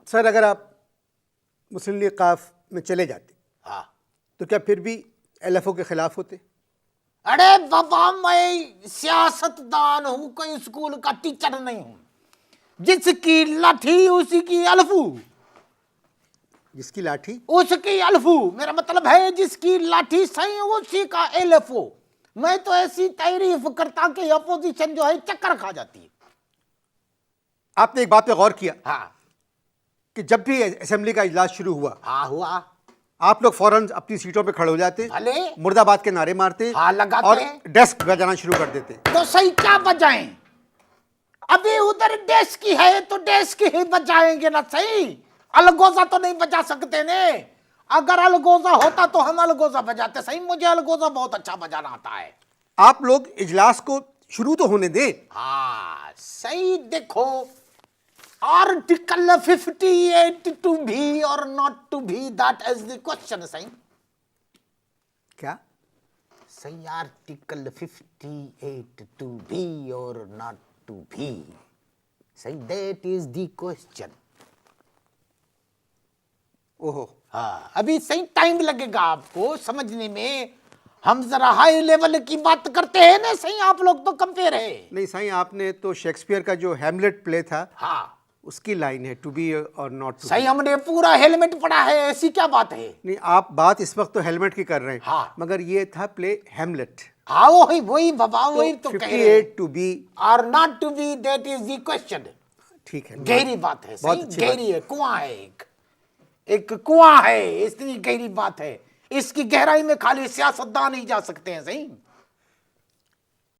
Sir अगर आप मुस्लिम league काफ में चले जाते हाँ, तो क्या फिर भी LFO के खिलाफ होते? अरे बाबा मैं सियासतदान हूं, कोई स्कूल का टीचर नहीं हूं। जिसकी लाठी उसी की अल्फू, जिसकी लाठी उसकी अल्फू, मेरा मतलब है जिसकी लाठी सही उसी का LFO। मैं तो ऐसी तारीफ करता कि अपोजिशन जो है चक्कर खा जाती है। आपने एक बात पे गौर किया हाँ कि जब भी असेंबली का इजलास शुरू हुआ हाँ हुआ, आप लोग फौरन अपनी सीटों पे खड़े हो जाते, भले मुर्दाबाद के नारे मारते, हाँ लगाते और डेस्क बजाना शुरू कर देते। तो सही क्या बजाएं? अभी उधर डेस्क की है तो डेस्क ही बजाएंगे ना, सही अलगोजा तो नहीं बजा सकते ने। अगर अलगोजा होता तो हम अलगोजा बजाते। सही मुझे अलगोजा बहुत अच्छा बजाना आता है। आप लोग इजलास को शुरू तो होने दें। हाँ सही, देखो आर्टिकल 58 टू बी और not to be, that is the question. सही क्या सही, आर्टिकल 58 टू बी और नॉट टू बी, सही दैट इज द क्वेश्चन। ओहो, हाँ अभी सही टाइम लगेगा आपको समझने में। हम जरा हाई लेवल की बात करते हैं ना, सही आप लोग तो कंपेयर है। नहीं साईं, आपने तो शेक्सपियर का जो हैमलेट प्ले था हाँ उसकी लाइन है टू बी और नॉट टू। सही, हमने पूरा हेलमेट पढ़ा है, ऐसी क्या बात है। नहीं, आप बात इस वक्त तो हेलमेट की कर रहे हैं। हाँ। मगर ये था प्ले हैमलेट। हाँ वही बाबा, वही तो कह रहे हैं। 58 टू बी और not to be, that is the question. ठीक है, गहरी बात है, बहुत सही अच्छी बात। गहरी है। कुआं है, एक कुआं है, इतनी गहरी बात है। इसकी गहराई में खाली सियासतदान ही जा सकते हैं। सही